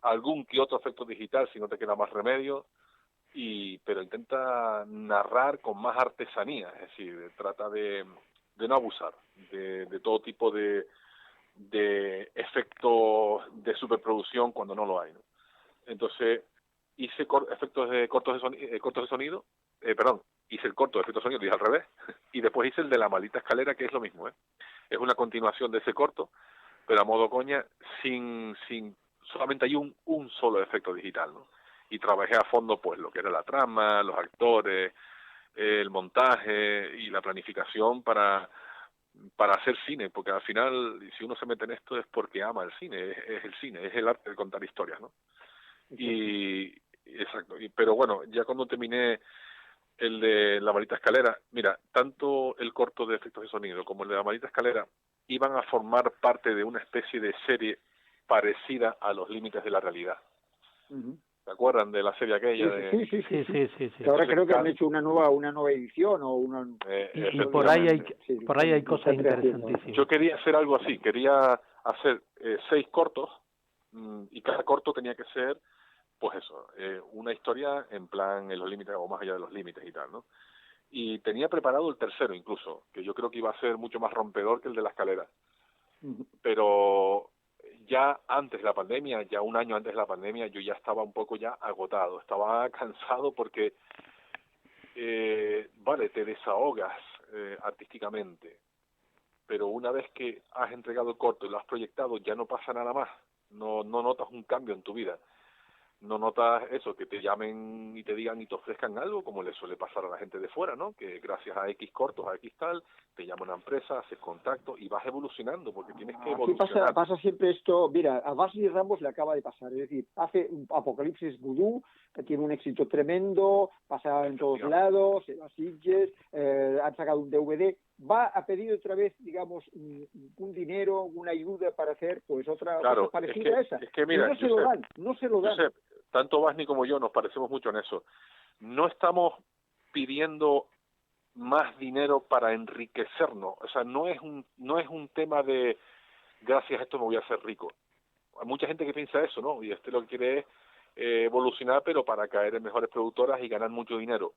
algún que otro efecto digital si no te queda más remedio, pero intenta narrar con más artesanía, es decir, trata de no abusar de todo tipo de efectos de superproducción cuando no lo hay, ¿no? Entonces, hice efectos de cortos de sonido, hice el corto de efectos de sonido, dije al revés, y después hice el de la maldita escalera, que es lo mismo, ¿eh? Es una continuación de ese corto, pero a modo coña, solamente hay un solo efecto digital, ¿no? Y trabajé a fondo, pues, lo que era la trama, los actores, el montaje y la planificación para hacer cine, porque al final, si uno se mete en esto es porque ama el cine, es el cine, es el arte de contar historias, ¿no? Pero bueno, ya cuando terminé el de la maldita escalera, mira, tanto el corto de efectos de sonido como el de la maldita escalera iban a formar parte de una especie de serie parecida a Los límites de la realidad. ¿Se acuerdan de la serie aquella? Sí. Ahora creo que han hecho una nueva edición o una. Y por ahí hay cosas interesantísimas. Yo quería hacer algo así, quería hacer 6 cortos y cada corto tenía que ser, pues eso, una historia en plan en los límites o más allá de los límites y tal, ¿no? Y tenía preparado el tercero incluso, que yo creo que iba a ser mucho más rompedor que el de la escalera. Pero ya antes de la pandemia, ya un año antes de la pandemia, yo ya estaba un poco ya agotado, estaba cansado porque, vale, te desahogas artísticamente, pero una vez que has entregado el corto y lo has proyectado, ya no pasa nada más, no notas un cambio en tu vida. No notas eso, que te llamen y te digan y te ofrezcan algo, como le suele pasar a la gente de fuera, ¿no? Que gracias a X cortos, a X tal, te llama una empresa, haces contacto y vas evolucionando, porque tienes que evolucionar. Pasa siempre esto, mira, a Basil Ramos le acaba de pasar, es decir, hace un Apocalipsis Vudú, que tiene un éxito tremendo, pasa en todos lados, en las Sitges, han sacado un DVD, va a pedir otra vez, digamos, un dinero, una ayuda para hacer pues otra cosa parecida a esa. Es que mira, no se lo dan. Josep, tanto Basni como yo nos parecemos mucho en eso. No estamos pidiendo más dinero para enriquecernos. O sea, no es un tema de gracias a esto me voy a hacer rico. Hay mucha gente que piensa eso, ¿no? Y lo que quiere es evolucionar, pero para caer en mejores productoras y ganar mucho dinero.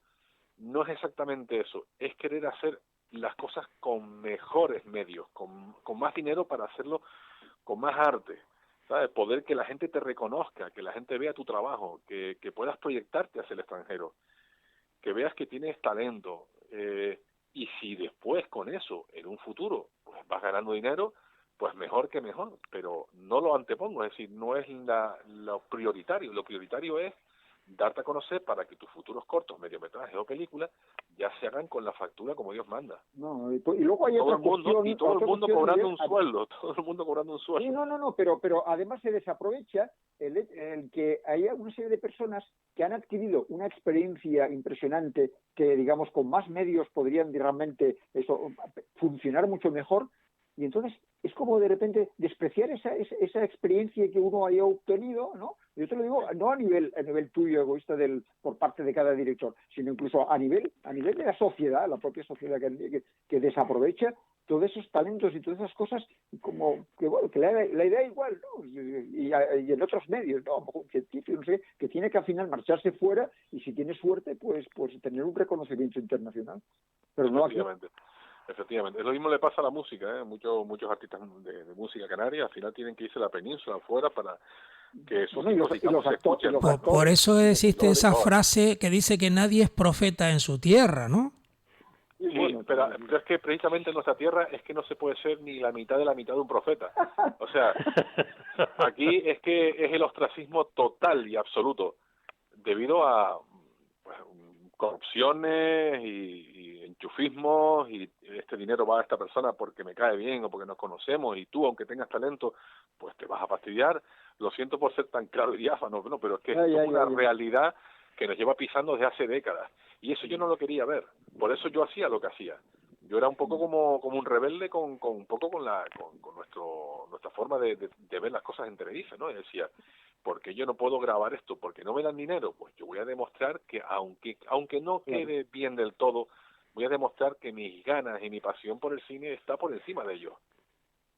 No es exactamente eso. Es querer hacer las cosas con mejores medios, con más dinero para hacerlo con más arte. ¿Sabes? Poder que la gente te reconozca, que la gente vea tu trabajo, que puedas proyectarte hacia el extranjero, que veas que tienes talento, y si después con eso, en un futuro, pues vas ganando dinero, pues mejor que mejor, pero no lo antepongo, es decir, no es lo prioritario es darte a conocer para que tus futuros cortos, mediometrajes o películas ya se hagan con la factura como Dios manda. No, y luego hay todo otra cuestión, y todo el mundo cobrando un sueldo, todo el mundo cobrando un sueldo. Sí, no, pero además se desaprovecha el que hay una serie de personas que han adquirido una experiencia impresionante que, digamos, con más medios podrían realmente funcionar mucho mejor. Y entonces es como de repente despreciar esa experiencia que uno haya obtenido, ¿no? Yo te lo digo, no a nivel tuyo egoísta por parte de cada director, sino incluso a nivel de la sociedad, la propia sociedad que desaprovecha todos esos talentos y todas esas cosas, como que la idea igual, ¿no? Y en otros medios, ¿no? A lo mejor un científico, no sé, que tiene que al final marcharse fuera y si tiene suerte, pues tener un reconocimiento internacional. Pero no aquí. Efectivamente, es lo mismo le pasa a la música, ¿eh? Muchos artistas de música canaria al final tienen que irse a la península afuera para que sus hijos se escuchen. Por eso existe esa frase que dice que nadie es profeta en su tierra, ¿no? Sí, pero pero es que precisamente en nuestra tierra es que no se puede ser ni la mitad de un profeta. O sea, aquí es que es el ostracismo total y absoluto, debido a pues, corrupciones y enchufismos, y este dinero va a esta persona porque me cae bien o porque nos conocemos, y tú, aunque tengas talento, pues te vas a fastidiar. Lo siento por ser tan claro y diáfano, ¿no? Pero es que es una realidad que nos lleva pisando desde hace décadas, y eso yo no lo quería ver. Por eso yo hacía lo que hacía. Yo era un poco como un rebelde con un poco con nuestra forma de ver las cosas en Tenerife, ¿no? Y decía, ¿por qué yo no puedo grabar esto? ¿Porque no me dan dinero? Pues yo voy a demostrar que aunque no quede bien del todo, voy a demostrar que mis ganas y mi pasión por el cine está por encima de ello,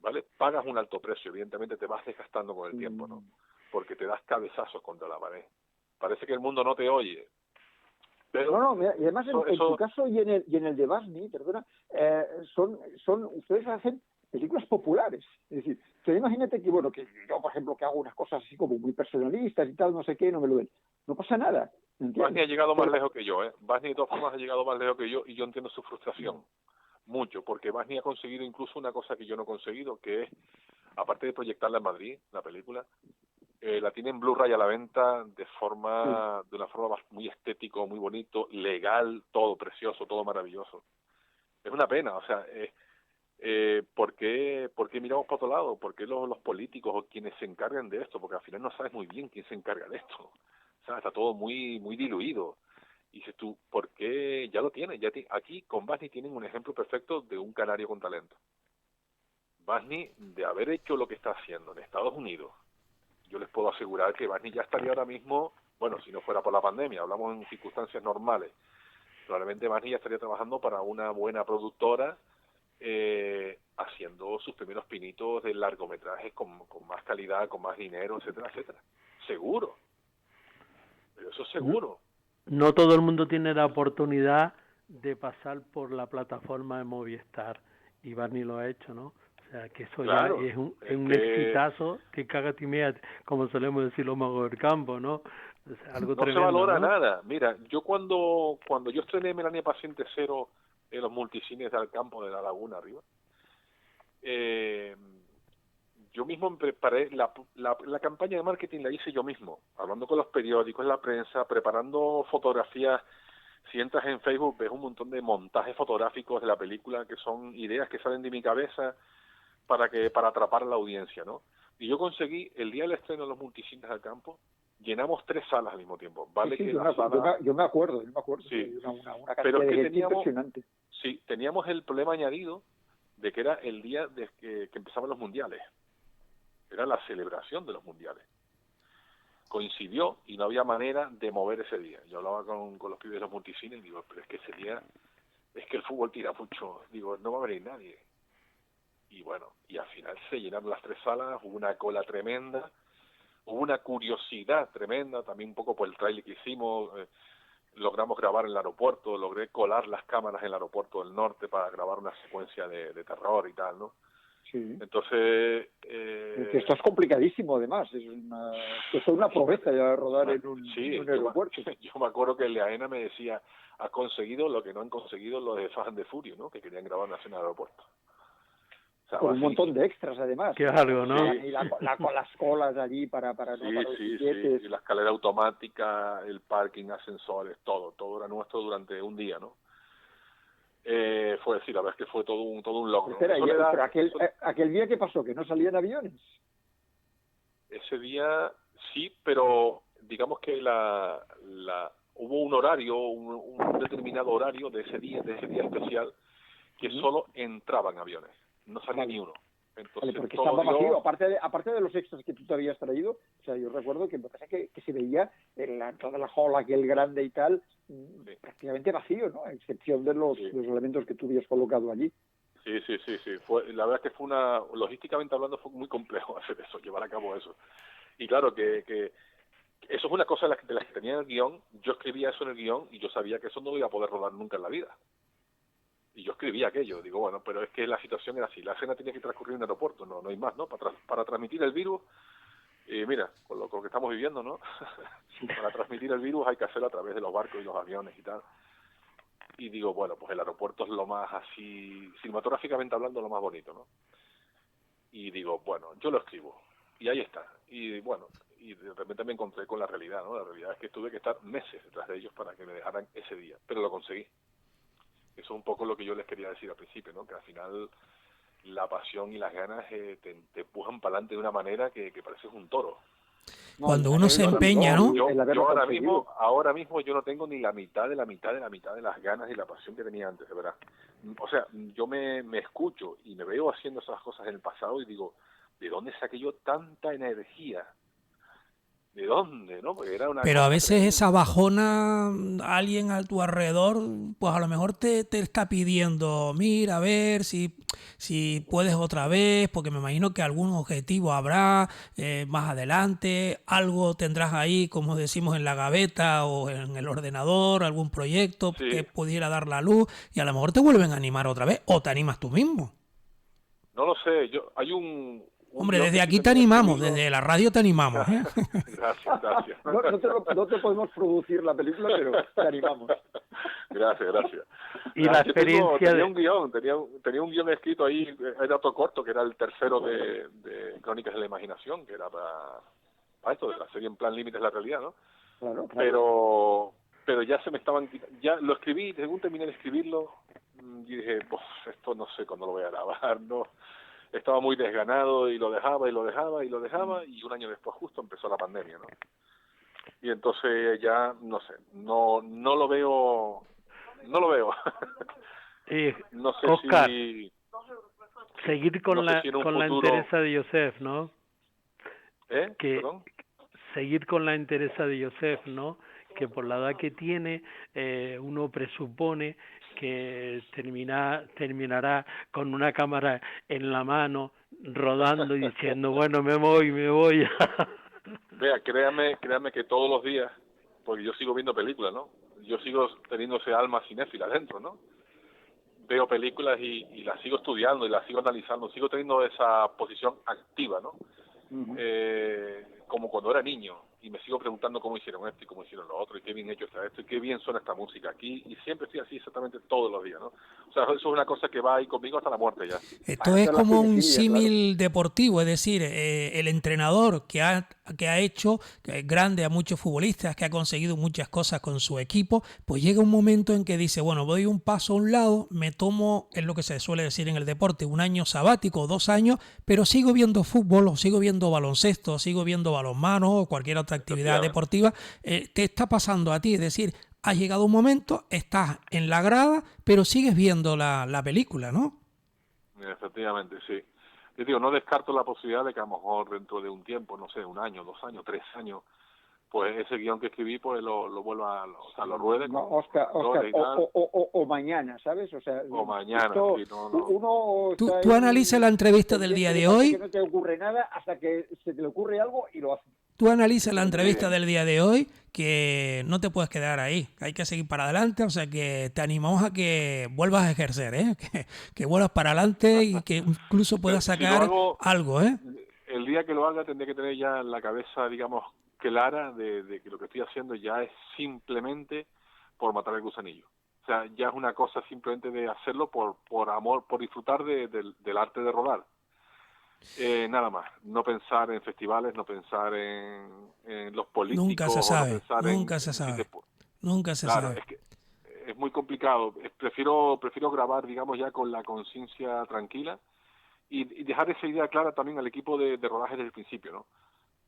¿vale? Pagas un alto precio, evidentemente te vas desgastando con el tiempo, ¿no? Porque te das cabezazos contra la pared. Parece que el mundo no te oye. Pero no, mira, y además en tu caso y en el de Basni, perdona, ustedes hacen películas populares. Es decir, imagínate que, bueno, que yo, por ejemplo, que hago unas cosas así como muy personalistas y tal, no sé qué, no me lo ven. No pasa nada. Basni ha llegado más lejos que yo, ¿eh? Basni de todas formas ha llegado más lejos que yo, y yo entiendo su frustración. Mucho, porque Basni ha conseguido incluso una cosa que yo no he conseguido, que es, aparte de proyectarla en Madrid, la película, la tiene en Blu-ray a la venta de una forma muy estético, muy bonito, legal, todo precioso, todo maravilloso. Es una pena, o sea, ¿por qué miramos para otro lado? ¿Por qué los políticos o quienes se encargan de esto? Porque al final no sabes muy bien quién se encarga de esto. O sea, está todo muy diluido. Y dices tú, ¿por qué? Ya lo tienes. Aquí con Basni tienen un ejemplo perfecto de un canario con talento. Basni, de haber hecho lo que está haciendo en Estados Unidos, yo les puedo asegurar que Basni ya estaría ahora mismo, bueno, si no fuera por la pandemia, hablamos en circunstancias normales, probablemente Basni ya estaría trabajando para una buena productora, haciendo sus primeros pinitos de largometrajes con más calidad, con más dinero, etcétera, etcétera. Seguro. Pero eso seguro. No todo el mundo tiene la oportunidad de pasar por la plataforma de Movistar, y Barney lo ha hecho, ¿no? O sea, que eso claro, ya es un exitazo que caga timea, como solemos decir los magos del campo, ¿no? O sea, algo no tremendo, se valora ¿no? nada. Mira, yo cuando yo estrené Melania Paciente Cero en los multicines del campo de la Laguna arriba, yo mismo preparé la campaña de marketing, la hice yo mismo, hablando con los periódicos, la prensa, preparando fotografías. Si entras en Facebook ves un montón de montajes fotográficos de la película que son ideas que salen de mi cabeza para atrapar a la audiencia, ¿no? Y yo conseguí, el día del estreno de los multicines al campo, llenamos 3 salas al mismo tiempo. Vale, sí, que yo me acuerdo, sí. Una cantidad pero de gente teníamos, impresionante. Sí, teníamos el problema añadido de que era el día de que empezaban los mundiales. Era la celebración de los mundiales. Coincidió y no había manera de mover ese día. Yo hablaba con los pibes de los multicines y digo, pero es que ese día, es que el fútbol tira mucho. Digo, no va a venir nadie. Y bueno, y al final se llenaron las 3 salas, hubo una cola tremenda, hubo una curiosidad tremenda, también un poco por el trailer que hicimos. Logramos grabar en el aeropuerto, logré colar las cámaras en el aeropuerto del norte para grabar una secuencia de terror y tal, ¿no? Sí. Entonces... que esto es complicadísimo, además. Es una proeza ya rodar en un aeropuerto. Yo me acuerdo que el de AENA me decía, has conseguido lo que no han conseguido los de Fast and the Furious, ¿no? Que querían grabar una escena en el aeropuerto. O sea, con un montón de extras, además. Que es algo, ¿no? Sí. Y las colas allí para los billetes. Y la escalera automática, el parking, ascensores, todo era nuestro durante un día, ¿no? La verdad es que fue todo un logro. Espera, pero aquel día, ¿qué pasó? ¿Que no salían aviones? Ese día sí, pero digamos que hubo un horario, un determinado horario de ese día especial, que solo entraban aviones, no salía ni uno. Entonces, porque estaba vacío, aparte de los extras que tú te habías traído. O sea, yo recuerdo que se veía en toda la hall aquel grande y tal, prácticamente vacío, ¿no? A excepción de los elementos que tú habías colocado allí. Sí. La verdad es que logísticamente hablando, fue muy complejo hacer eso, llevar a cabo eso. Y claro que eso es una cosa de las que tenía en el guión. Yo escribía eso en el guión y yo sabía que eso no lo iba a poder rodar nunca en la vida. Y yo escribía aquello, digo, bueno, pero es que la situación era así, la escena tenía que transcurrir en un aeropuerto, no hay más, ¿no? Para transmitir el virus, mira, con lo que estamos viviendo, ¿no? Para transmitir el virus hay que hacerlo a través de los barcos y los aviones y tal. y digo, bueno, pues el aeropuerto es lo más así, cinematográficamente hablando, lo más bonito, ¿no? Y digo, bueno, yo lo escribo, y ahí está. Y bueno, y de repente me encontré con la realidad, ¿no? La realidad es que tuve que estar meses detrás de ellos para que me dejaran ese día, pero lo conseguí. Eso es un poco lo que yo les quería decir al principio, ¿no? Que al final la pasión y las ganas te empujan para adelante de una manera que pareces un toro. Cuando uno se empeña, ¿no? Yo ahora mismo yo no tengo ni la mitad de las ganas y la pasión que tenía antes, de verdad. O sea, yo me escucho y me veo haciendo esas cosas en el pasado y digo, ¿de dónde saqué yo tanta energía? ¿De dónde? ¿No? Porque era una Pero a veces tremenda. esa bajona, alguien a tu alrededor, pues a lo mejor te está pidiendo, mira, a ver si puedes otra vez, porque me imagino que algún objetivo habrá más adelante, algo tendrás ahí, como decimos, en la gaveta o en el ordenador, algún proyecto que pudiera dar la luz, y a lo mejor te vuelven a animar otra vez, o te animas tú mismo. No lo sé, hay Hombre, desde aquí te animamos, desde la radio te animamos, ¿eh? Gracias. No te podemos producir la película, pero te animamos. Gracias. Y la experiencia tenía un guión escrito ahí, era otro corto, que era el tercero de Crónicas de la Imaginación, que era para esto, de la serie En Plan Límites la Realidad, ¿no? Claro. Pero ya se me estaban... Ya lo escribí, según terminé de escribirlo, y dije, pues esto no sé cuándo lo voy a grabar, ¿no? Estaba muy desganado y lo dejaba, y un año después justo empezó la pandemia, ¿no? Y entonces ya, no sé, no lo veo. No sé Óscar, si... seguir con la interesa de Joseph, ¿no? ¿Perdón? Seguir con la interesa de Joseph, ¿no? Que por la edad que tiene, uno presupone que terminará con una cámara en la mano, rodando y diciendo, bueno, me voy. Vea, créame que todos los días, porque yo sigo viendo películas, ¿no? Yo sigo teniendo ese alma cinéfila dentro, ¿no? Veo películas y las sigo estudiando y las sigo analizando, sigo teniendo esa posición activa, ¿no? Como cuando era niño, y me sigo preguntando cómo hicieron esto y cómo hicieron lo otro, y qué bien hecho está esto, y qué bien suena esta música aquí, y siempre estoy así exactamente todos los días, ¿no? O sea, eso es una cosa que va ahí conmigo hasta la muerte ya. Esto es como un símil deportivo, es decir, el entrenador que ha hecho grande a muchos futbolistas, que ha conseguido muchas cosas con su equipo, pues llega un momento en que dice, bueno, doy un paso a un lado, me tomo, es lo que se suele decir en el deporte, un año sabático, 2 años, pero sigo viendo fútbol, o sigo viendo baloncesto, o sigo viendo balonmano, o cualquier otra actividad deportiva. Te está pasando a ti, es decir, ha llegado un momento, estás en la grada, pero sigues viendo la película, ¿no? Efectivamente, sí. Yo digo, no descarto la posibilidad de que a lo mejor dentro de un tiempo, no sé, 1 año, 2 años, 3 años, pues ese guión que escribí, pues lo vuelva, lo ruede. No, Óscar, o mañana, ¿sabes? O sea, o mañana, esto, sí, no. Uno tú analiza la entrevista del día de hoy. Que no te ocurre nada hasta que se te ocurre algo y lo haces. Tú analizas la entrevista del día de hoy, que no te puedes quedar ahí, que hay que seguir para adelante, o sea que te animamos a que vuelvas a ejercer, que vuelvas para adelante y que incluso puedas sacar algo, El día que lo haga tendré que tener ya la cabeza, digamos, clara de que lo que estoy haciendo ya es simplemente por matar el gusanillo. O sea, ya es una cosa simplemente de hacerlo por amor, por disfrutar del arte de rodar. Nada más, no pensar en festivales, no pensar en los políticos. Nunca se sabe, nunca se sabe. Es que es muy complicado. Prefiero grabar, digamos, ya con la conciencia tranquila y dejar esa idea clara también al equipo de rodaje desde el principio, ¿no?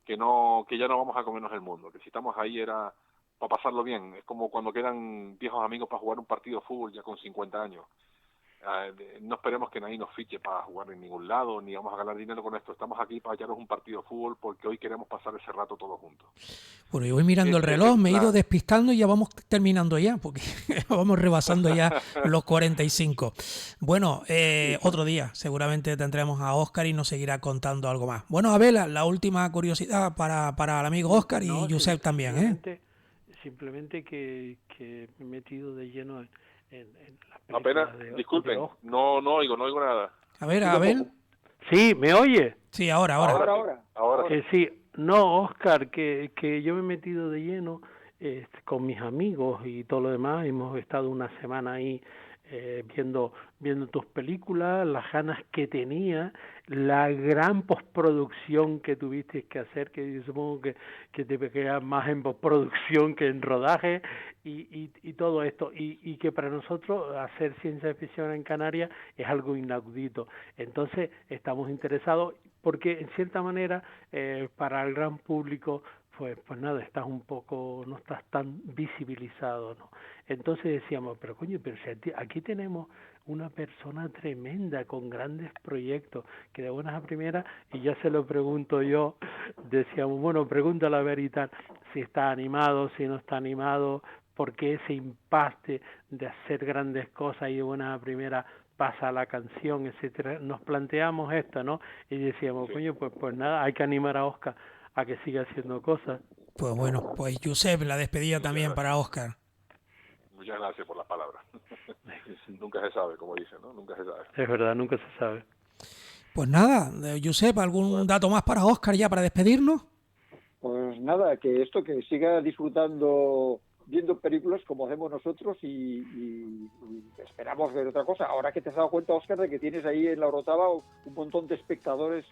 Que ya no vamos a comernos el mundo, que si estamos ahí era para pasarlo bien. Es como cuando quedan viejos amigos para jugar un partido de fútbol ya con 50 años. No esperemos que nadie nos fiche para jugar en ningún lado, ni vamos a ganar dinero con esto. Estamos aquí para echarnos un partido de fútbol porque hoy queremos pasar ese rato todos juntos. Bueno, yo voy mirando el reloj, me he ido despistando y ya vamos terminando ya, porque vamos rebasando ya los 45. Bueno, otro día seguramente tendremos a Óscar y nos seguirá contando algo más. Bueno, Abel, la última curiosidad para el amigo Óscar y Josep también. Simplemente que me he metido de lleno en apenas, disculpen, no oigo nada. A ver, Abel. Sí, ¿me oye? Sí, ahora. Sí. No, Óscar, que yo me he metido de lleno con mis amigos y todo lo demás. Hemos estado una semana ahí viendo tus películas, las ganas que tenía, la gran postproducción que tuviste que hacer, que yo supongo que te queda más en postproducción que en rodaje, y todo esto, y que para nosotros hacer ciencia ficción en Canarias es algo inaudito. Entonces estamos interesados porque en cierta manera para el gran público pues nada, no estás tan visibilizado, ¿no? Entonces decíamos, pero si aquí tenemos una persona tremenda con grandes proyectos, que de buenas a primeras, y ya se lo pregunto yo, decíamos, bueno, pregúntale a ver y tal, si está animado, si no está animado, por qué ese impasse de hacer grandes cosas y de buenas a primeras pasa la canción, etcétera. Nos planteamos esto, ¿no? Y decíamos, pues nada, hay que animar a Óscar a que siga haciendo cosas. Pues bueno, pues Josep, la despedida también para Óscar. Muchas gracias por las palabras. Nunca se sabe, como dicen, ¿no? Nunca se sabe. Es verdad, nunca se sabe. Pues nada, Josep, ¿algún dato más para Óscar ya para despedirnos? Pues nada, que siga disfrutando viendo películas como hacemos nosotros y esperamos ver otra cosa. Ahora que te has dado cuenta, Óscar, de que tienes ahí en la Orotava un montón de espectadores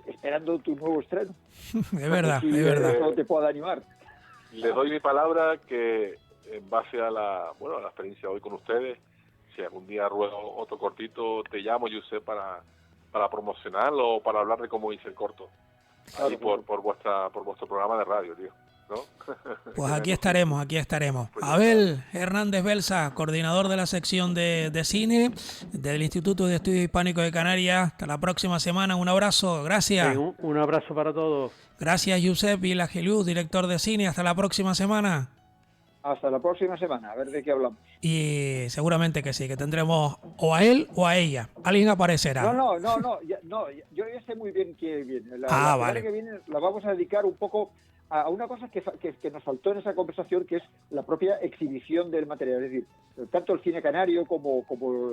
esperando tu nuevo estreno. Es verdad, es verdad. Eso te pueda animar. Le doy mi palabra que en base a la experiencia hoy con ustedes, si algún día ruedo otro cortito, te llamo, Josep, para promocionarlo o para hablar de cómo hice el corto. Ahí por vuestro programa de radio, tío, ¿no? Pues aquí estaremos. Abel Hernández Belsa, coordinador de la sección de cine del Instituto de Estudios Hispánicos de Canarias. Hasta la próxima semana. Un abrazo. Gracias. Un abrazo para todos. Gracias, Josep Vilagelius, director de cine. Hasta la próxima semana. Hasta la próxima semana, a ver de qué hablamos. Y seguramente que sí, que tendremos o a él o a ella. Alguien aparecerá. No, yo ya sé muy bien quién viene. La vale. semana que viene la vamos a dedicar un poco a una cosa que nos faltó en esa conversación, que es la propia exhibición del material. Es decir, tanto el cine canario como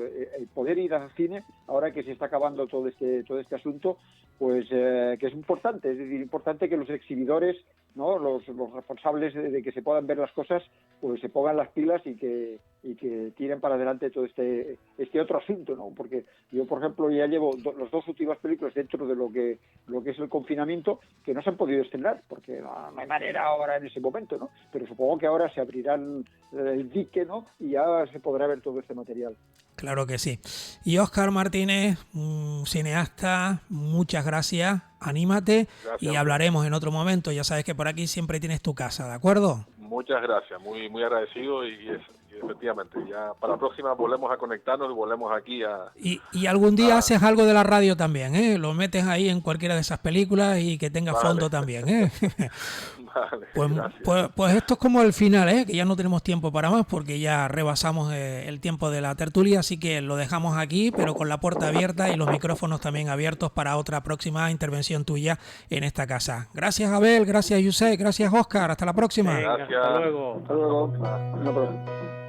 el poder ir al cine, ahora que se está acabando todo este asunto, pues que es importante. Es decir, importante que los exhibidores, ¿no?, los responsables de que se puedan ver las cosas, pues se pongan las pilas y que tiren para adelante todo este otro asunto, ¿no? Porque yo, por ejemplo, ya llevo las dos últimas películas dentro de lo que es el confinamiento, que no se han podido estrenar, porque no hay manera ahora en ese momento, ¿no? Pero supongo que ahora se abrirán el dique, ¿no?, y ya se podrá ver todo este material. Claro que sí. Y Óscar Martínez, cineasta, muchas gracias. Anímate. Gracias. Y hablaremos en otro momento. Ya sabes que por aquí siempre tienes tu casa, ¿de acuerdo? Muchas gracias, muy muy agradecido y efectivamente, ya para la próxima volvemos a conectarnos y volvemos aquí a... Y algún día haces algo de la radio también, ¿eh? Lo metes ahí en cualquiera de esas películas y que tenga fondo también, ¿eh? Vale, pues esto es como el final, ¿eh? Que ya no tenemos tiempo para más porque ya rebasamos el tiempo de la tertulia, así que lo dejamos aquí, pero con la puerta abierta y los micrófonos también abiertos para otra próxima intervención tuya en esta casa. Gracias, Abel, gracias, Josep, gracias, Óscar, hasta la próxima. Venga, hasta luego. Hasta luego.